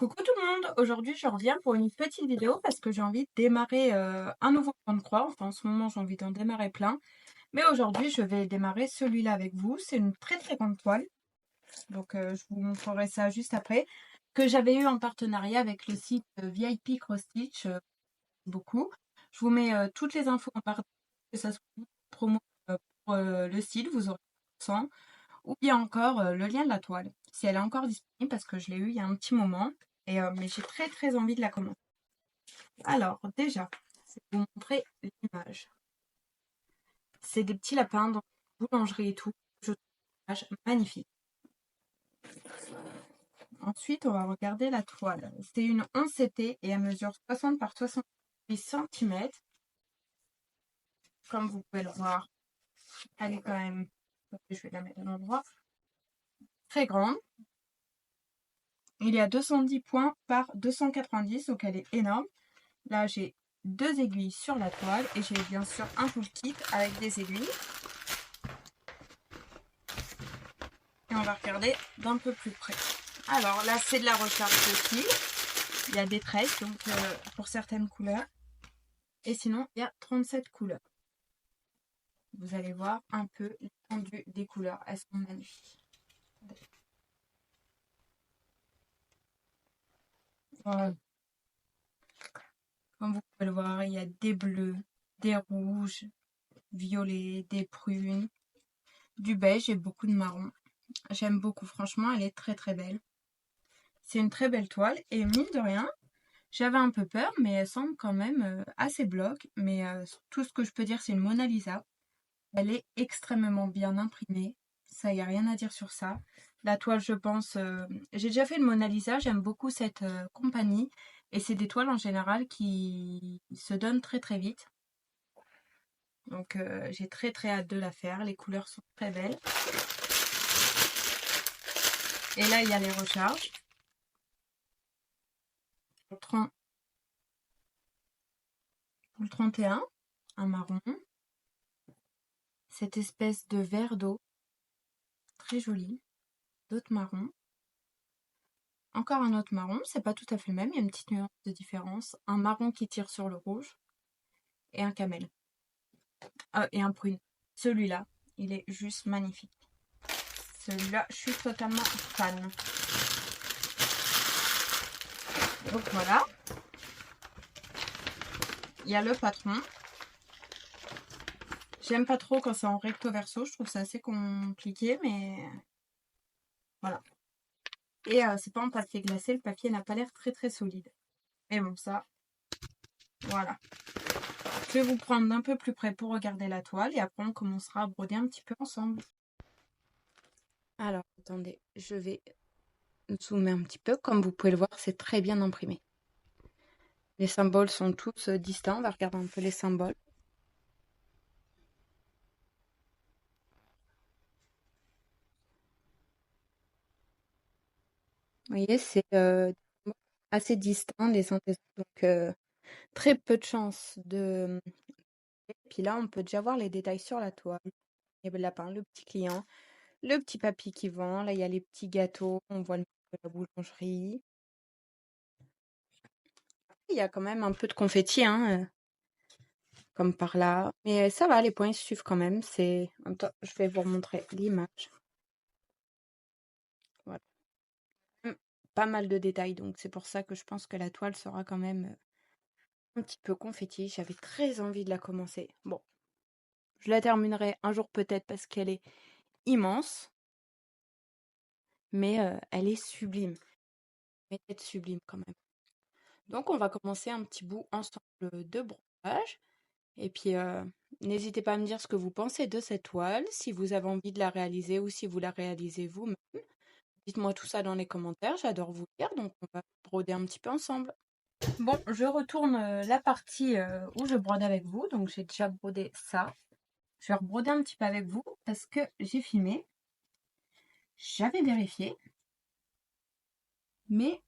Coucou tout le monde, aujourd'hui je reviens pour une petite vidéo parce que j'ai envie de démarrer un nouveau plan de croix. Enfin en ce moment j'ai envie d'en démarrer plein. Mais aujourd'hui je vais démarrer celui-là avec vous. C'est une très très grande toile. Donc je vous montrerai ça juste après. Que j'avais eu en partenariat avec le site VIP Cross Stitch. Beaucoup. Je vous mets toutes les infos en partage, que ça soit une promo pour le site, vous aurez 100, ou bien encore le lien de la toile, si elle est encore disponible, parce que je l'ai eu il y a un petit moment, mais j'ai très très envie de la commander. Alors, déjà, je vais vous montrer l'image. C'est des petits lapins dans la boulangerie et tout. Je trouve l'image magnifique. Ensuite, on va regarder la toile. C'est une 11 CT et elle mesure 60 par 68 cm. Comme vous pouvez le voir, elle est quand même, je vais la mettre à l'endroit, très grande. Il y a 210 points par 290, donc elle est énorme. Là, j'ai 2 aiguilles sur la toile et j'ai bien sûr un full kit avec des aiguilles. Et on va regarder d'un peu plus près. Alors là, c'est de la recharge de fil. Il y a des tresses donc pour certaines couleurs. Et sinon, il y a 37 couleurs. Vous allez voir un peu l'étendue des couleurs. Elles sont magnifiques. Voilà. Comme vous pouvez le voir, il y a des bleus, des rouges, violets, des prunes, du beige et beaucoup de marron. J'aime beaucoup, franchement, elle est très très belle. C'est une très belle toile et mine de rien, j'avais un peu peur, mais elle semble quand même assez bloc. Mais tout ce que je peux dire, c'est une Mona Lisa. Elle est extrêmement bien imprimée. Ça, il n'y a rien à dire sur ça. La toile, je pense... j'ai déjà fait une Mona Lisa, j'aime beaucoup cette compagnie. Et c'est des toiles en général qui se donnent très très vite. Donc j'ai très très hâte de la faire. Les couleurs sont très belles. Et là, il y a les recharges. Pour le 31, un marron. Cette espèce de verre d'eau, très joli. D'autres marrons. Encore un autre marron, c'est pas tout à fait le même, il y a une petite nuance de différence. Un marron qui tire sur le rouge. Et un camel. Et un prune. Celui-là, il est juste magnifique. Celui-là, je suis totalement fan. Donc voilà. Il y a le patron. J'aime pas trop quand c'est en recto verso, je trouve ça assez compliqué, mais voilà. Et c'est pas en papier glacé, le papier n'a pas l'air très très solide. Mais bon, ça, voilà. Je vais vous prendre d'un peu plus près pour regarder la toile et après on commencera à broder un petit peu ensemble. Alors, attendez, je vais zoomer un petit peu. Comme vous pouvez le voir, c'est très bien imprimé. Les symboles sont tous distincts. On va regarder un peu les symboles. Vous voyez, c'est assez distinct les uns des autres. Donc, très peu de chances de... Et puis là, on peut déjà voir les détails sur la toile. Il y a le lapin, le petit client, le petit papy qui vend. Là, il y a les petits gâteaux. On voit le de la boulangerie. Il y a quand même un peu de confetti, hein, comme par là. Mais ça va, les points ils suivent quand même. Attends, je vais vous remontrer l'image. Voilà. Pas mal de détails, donc c'est pour ça que je pense que la toile sera quand même un petit peu confetti. J'avais très envie de la commencer. Bon, je la terminerai un jour peut-être parce qu'elle est immense, mais elle est sublime. Mais elle est sublime quand même. Donc on va commencer un petit bout ensemble de brodage. Et puis n'hésitez pas à me dire ce que vous pensez de cette toile, si vous avez envie de la réaliser ou si vous la réalisez vous-même. Dites-moi tout ça dans les commentaires, j'adore vous lire, donc on va broder un petit peu ensemble. Bon, je retourne la partie où je brode avec vous, donc j'ai déjà brodé ça. Je vais rebroder un petit peu avec vous parce que j'ai filmé, j'avais vérifié, mais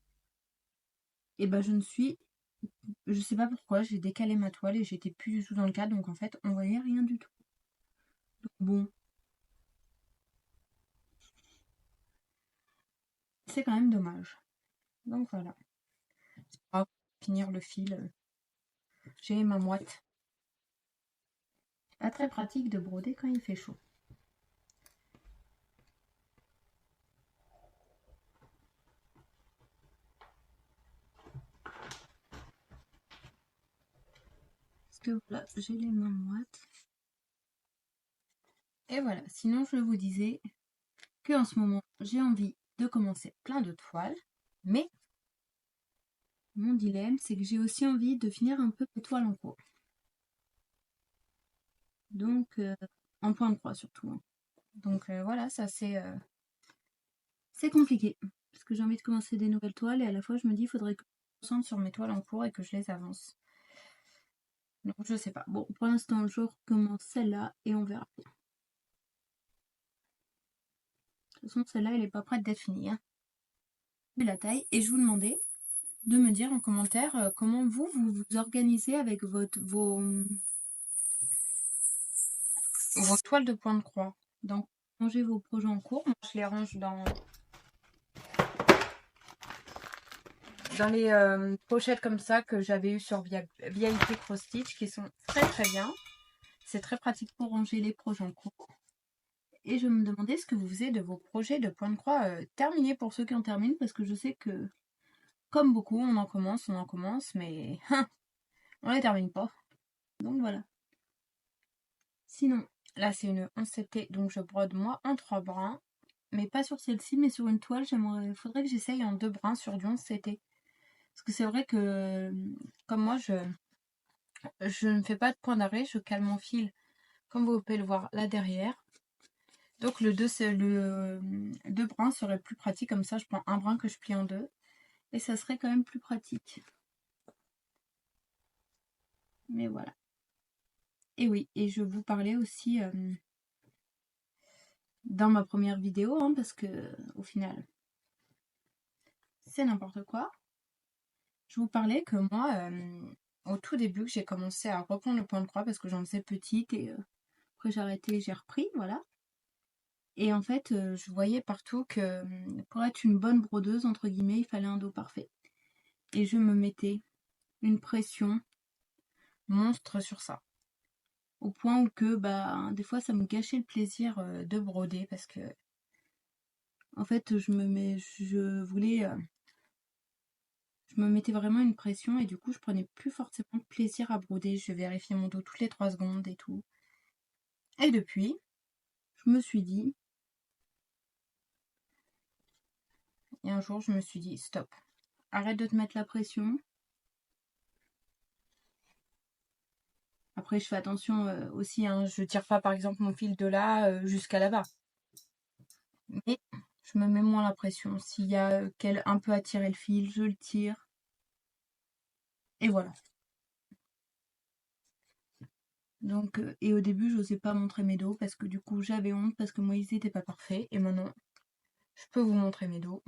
je sais pas pourquoi, j'ai décalé ma toile et j'étais plus du tout dans le cadre, donc en fait on voyait rien du tout. Donc bon, c'est quand même dommage. Donc voilà. Pour finir le fil, j'ai ma moite. Pas très pratique de broder quand il fait chaud. Parce que voilà, j'ai les mains moites. Et voilà, sinon je vous disais que en ce moment j'ai envie de commencer plein de toiles, mais mon dilemme c'est que j'ai aussi envie de finir un peu les toiles en cours. Donc en point de croix surtout, hein. Donc voilà, ça c'est compliqué. Parce que j'ai envie de commencer des nouvelles toiles et à la fois je me dis il faudrait que je me concentre sur mes toiles en cours et que je les avance. Donc je sais pas. Bon, pour l'instant je recommence celle-là et on verra. De toute façon celle-là elle est pas prête d'être finie, hein. De la taille et je vous demandais de me dire en commentaire comment vous organisez avec vos toiles de point de croix. Donc, rangez vos projets en cours. Moi, je les range dans les pochettes comme ça que j'avais eu sur VIP Cross Stitch qui sont très très bien. C'est très pratique pour ranger les projets en cours. Et je me demandais ce que vous faisiez de vos projets de point de croix terminés pour ceux qui en terminent parce que je sais que, comme beaucoup, on en commence, mais on les termine pas. Donc voilà. Sinon, là c'est une 11 donc je brode moi en 3 brins. Mais pas sur celle-ci, mais sur une toile, faudrait que j'essaye en 2 brins sur du 11 Parce que c'est vrai que, comme moi, je ne fais pas de point d'arrêt, je cale mon fil, comme vous pouvez le voir là derrière. Donc le 2 brins serait plus pratique, comme ça je prends un brin que je plie en deux. Et ça serait quand même plus pratique. Mais voilà. Et oui, et je vous parlais aussi dans ma première vidéo, hein, parce que au final, c'est n'importe quoi. Je vous parlais que moi, au tout début, que j'ai commencé à reprendre le point de croix parce que j'en faisais petite et après j'ai arrêté, j'ai repris, voilà. Et en fait, je voyais partout que pour être une bonne brodeuse, entre guillemets, il fallait un dos parfait. Et je me mettais une pression monstre sur ça. Au point où que, bah, des fois, ça me gâchait le plaisir de broder parce que, en fait, je me mettais vraiment une pression et du coup, je prenais plus forcément de plaisir à broder. Je vérifiais mon dos toutes les 3 secondes et tout. Et depuis, je me suis dit, et un jour, je me suis dit, stop, arrête de te mettre la pression. Après, je fais attention aussi, hein, je tire pas par exemple mon fil de là jusqu'à là-bas. Mais je me mets moins la pression. S'il y a un peu à tirer le fil, je le tire. Et voilà. Donc, et au début, je n'osais pas montrer mes dos parce que du coup, j'avais honte parce que moi, ils n'étaient pas parfaits. Et maintenant, je peux vous montrer mes dos.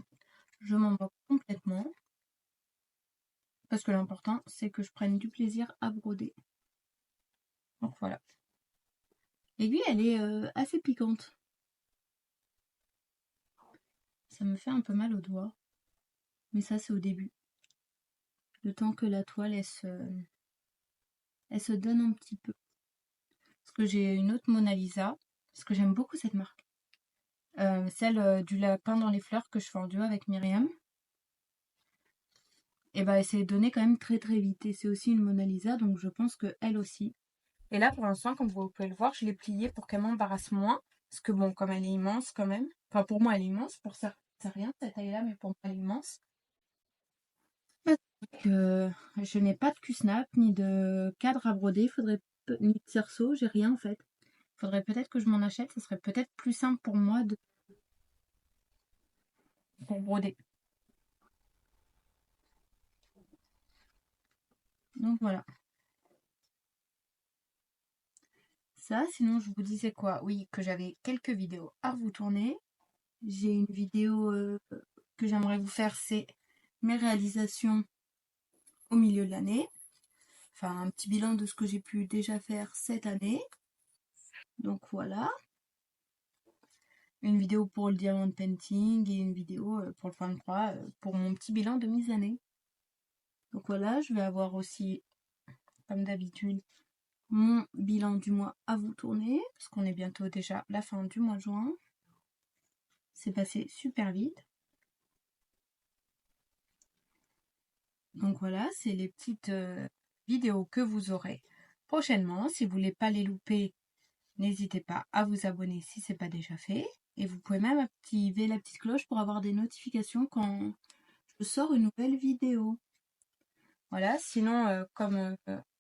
Je m'en moque complètement. Parce que l'important, c'est que je prenne du plaisir à broder. Donc voilà. L'aiguille, elle est assez piquante. Ça me fait un peu mal aux doigts. Mais ça, c'est au début. Le temps que la toile, elle se donne un petit peu. Parce que j'ai une autre Mona Lisa. Parce que j'aime beaucoup cette marque. Celle du lapin dans les fleurs que je fais en duo avec Myriam. Et bah, elle s'est donnée quand même très très vite. Et c'est aussi une Mona Lisa, donc je pense que elle aussi. Et là, pour l'instant, comme vous pouvez le voir, je l'ai pliée pour qu'elle m'embarrasse moins. Parce que bon, comme elle est immense quand même. Enfin, pour moi, elle est immense. Pour ça, c'est rien cette taille-là, mais pour moi, elle est immense. Donc, je n'ai pas de Q-snap, ni de cadre à broder. Ni de cerceau, j'ai rien en fait. Faudrait peut-être que je m'en achète. Ça serait peut-être plus simple pour moi pour broder. Donc voilà. Ça, sinon je vous disais quoi? Oui, que j'avais quelques vidéos à vous tourner. J'ai une vidéo que j'aimerais vous faire, c'est mes réalisations au milieu de l'année. Enfin, un petit bilan de ce que j'ai pu déjà faire cette année. Donc voilà. une vidéo pour le diamond painting et une vidéo pour le 23 pour mon petit bilan de mise année. Donc voilà, je vais avoir aussi, comme d'habitude, mon bilan du mois à vous tourner, parce qu'on est bientôt déjà la fin du mois de juin. C'est passé super vite. Donc voilà, c'est les petites vidéos que vous aurez prochainement. Si vous voulez pas les louper, n'hésitez pas à vous abonner si ce n'est pas déjà fait. Et vous pouvez même activer la petite cloche pour avoir des notifications quand je sors une nouvelle vidéo. Voilà, sinon, comme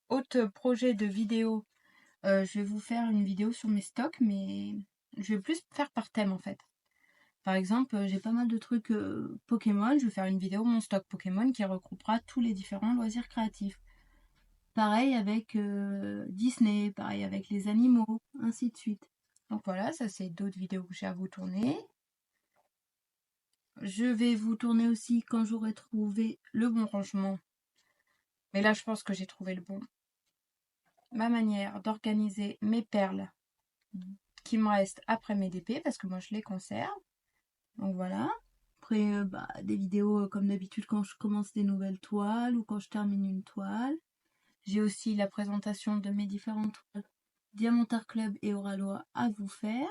autre projet de vidéo, je vais vous faire une vidéo sur mes stocks, mais je vais plus faire par thème en fait. Par exemple, j'ai pas mal de trucs Pokémon, je vais faire une vidéo mon stock Pokémon qui regroupera tous les différents loisirs créatifs. Pareil avec Disney, pareil avec les animaux, ainsi de suite. Donc voilà, ça c'est d'autres vidéos que j'ai à vous tourner. Je vais vous tourner aussi quand j'aurai trouvé le bon rangement. Mais là, je pense que j'ai trouvé le bon. Ma manière d'organiser mes perles qui me restent après mes DP, parce que moi je les conserve. Donc voilà. Après, des vidéos comme d'habitude quand je commence des nouvelles toiles ou quand je termine une toile. J'ai aussi la présentation de mes différentes toiles Diamant Art Club et Oralois à vous faire.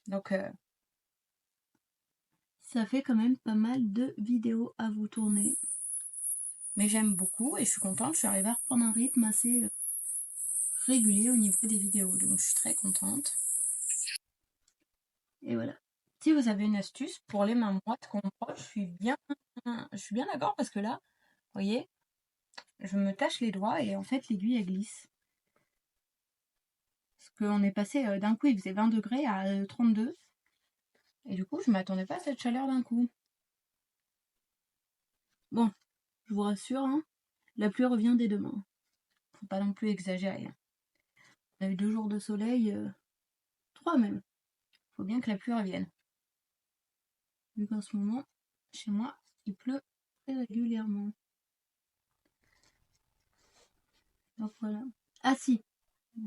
Donc ça fait quand même pas mal de vidéos à vous tourner. Mais j'aime beaucoup et je suis contente, je suis arrivée à reprendre un rythme assez régulier au niveau des vidéos, donc je suis très contente. Et voilà. Si vous avez une astuce pour les mains moites qu'on proche, je suis bien d'accord parce que là, vous voyez, je me tâche les doigts et en fait l'aiguille elle glisse. Parce qu'on est passé d'un coup, il faisait 20 degrés à 32. Et du coup, je m'attendais pas à cette chaleur d'un coup. Bon, je vous rassure, hein, la pluie revient dès demain. Faut pas non plus exagérer. On a eu 2 jours de soleil, 3 même. Faut bien que la pluie revienne. Vu qu'en ce moment, chez moi, il pleut très régulièrement. Donc voilà. Ah si,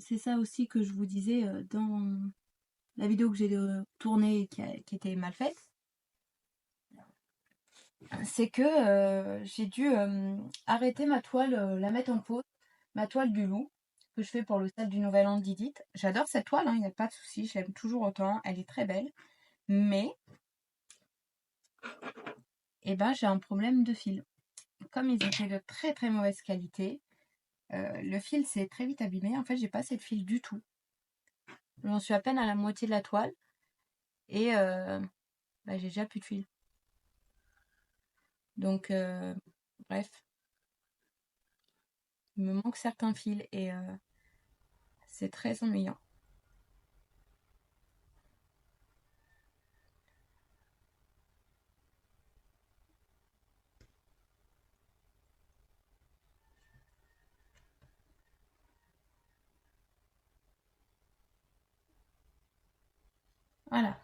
c'est ça aussi que je vous disais dans la vidéo que j'ai tournée qui était mal faite. C'est que j'ai dû arrêter ma toile, la mettre en pause, ma toile du loup, que je fais pour le stade du Nouvel An d'Edith. J'adore cette toile, il n'y a pas de souci, je l'aime toujours autant, elle est très belle. Mais, j'ai un problème de fil. Comme ils étaient de très très mauvaise qualité, le fil s'est très vite abîmé. En fait, j'ai pas assez de fil du tout. J'en suis à peine à la moitié de la toile et j'ai déjà plus de fil. Donc, bref, il me manque certains fils et c'est très ennuyant. Voilà.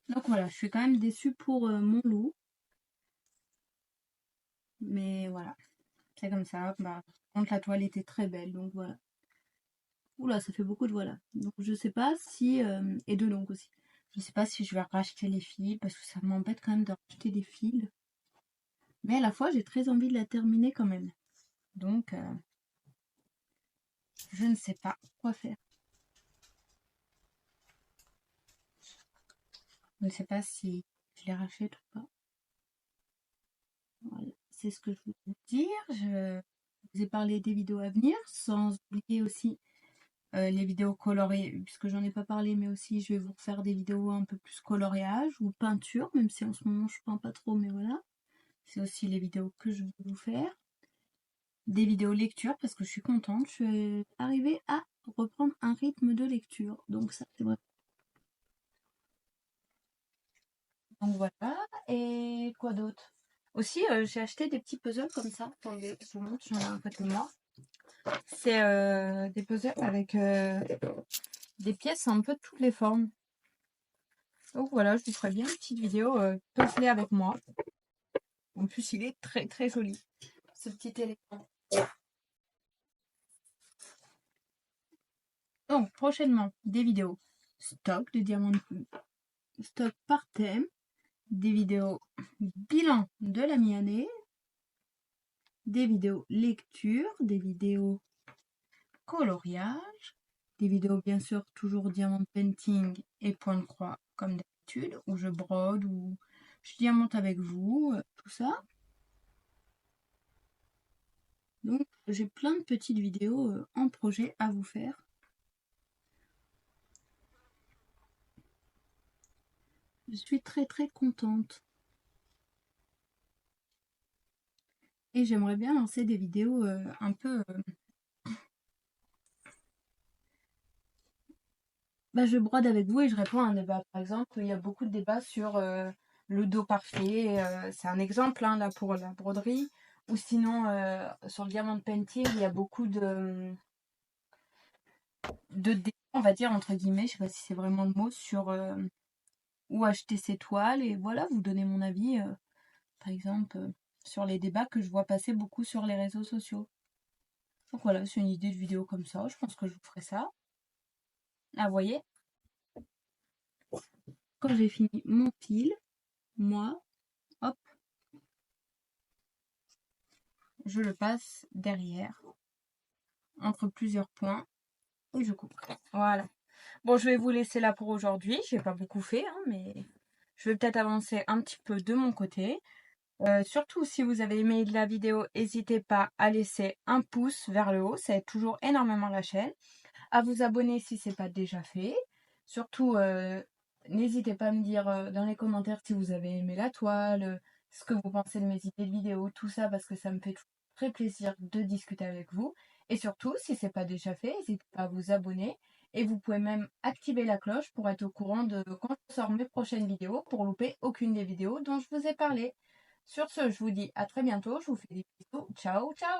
Donc voilà, je suis quand même déçue pour mon loup. Mais voilà, c'est comme ça. Par contre, la toile était très belle, donc voilà. Oula, ça fait beaucoup de voilà. Donc je sais pas si... et de longues aussi. Je sais pas si je vais racheter les fils, parce que ça m'embête quand même de racheter des fils. Mais à la fois, j'ai très envie de la terminer quand même. Donc, je ne sais pas quoi faire. Je ne sais pas si je les rachète ou pas. Voilà, c'est ce que je voulais vous dire. Je vous ai parlé des vidéos à venir, sans oublier aussi les vidéos colorées, puisque j'en ai pas parlé, mais aussi je vais vous refaire des vidéos un peu plus coloriage ou peinture, même si en ce moment je peins pas trop, mais voilà. C'est aussi les vidéos que je vais vous faire. Des vidéos lecture, parce que je suis contente, je suis arrivée à reprendre un rythme de lecture. Donc ça, c'est vrai. Donc voilà, et quoi d'autre? Aussi, j'ai acheté des petits puzzles comme ça. Attendez, je vous montre, j'en ai un côté de moi. C'est des puzzles avec des pièces un peu de toutes les formes. Donc voilà, je vous ferai bien une petite vidéo puzzlée avec moi. En plus, il est très très joli, ce petit éléphant. Donc prochainement, des vidéos stock de diamants, stock par thème, des vidéos bilan de la mi-année, des vidéos lecture, des vidéos coloriage, des vidéos bien sûr toujours diamant painting et point de croix comme d'habitude, où je brode, où je diamante avec vous, tout ça. Donc j'ai plein de petites vidéos en projet à vous faire. Je suis très très contente. Et j'aimerais bien lancer des vidéos un peu... je brode avec vous et je réponds à un débat. Par exemple, il y a beaucoup de débats sur le dos parfait. C'est un exemple hein, là pour la broderie. Ou sinon, sur le diamant painting, il y a beaucoup de débats, on va dire, entre guillemets, je sais pas si c'est vraiment le mot, sur où acheter ses toiles. Et voilà, vous donnez mon avis, par exemple, sur les débats que je vois passer beaucoup sur les réseaux sociaux. Donc voilà, c'est une idée de vidéo comme ça. Je pense que je vous ferai ça. Ah, vous voyez, quand j'ai fini mon fil, moi, hop, je le passe derrière, entre plusieurs points, et je coupe. Voilà. Bon, je vais vous laisser là pour aujourd'hui. J'ai pas beaucoup fait, hein, mais je vais peut-être avancer un petit peu de mon côté. Surtout, si vous avez aimé la vidéo, n'hésitez pas à laisser un pouce vers le haut. Ça aide toujours énormément la chaîne. À vous abonner si ce n'est pas déjà fait. Surtout, n'hésitez pas à me dire dans les commentaires si vous avez aimé la toile, ce que vous pensez de mes idées de vidéo, tout ça, parce que ça me fait très plaisir de discuter avec vous. Et surtout, si ce n'est pas déjà fait, n'hésitez pas à vous abonner. Et vous pouvez même activer la cloche pour être au courant de quand je sors mes prochaines vidéos, pour louper aucune des vidéos dont je vous ai parlé. Sur ce, je vous dis à très bientôt. Je vous fais des bisous. Ciao, ciao!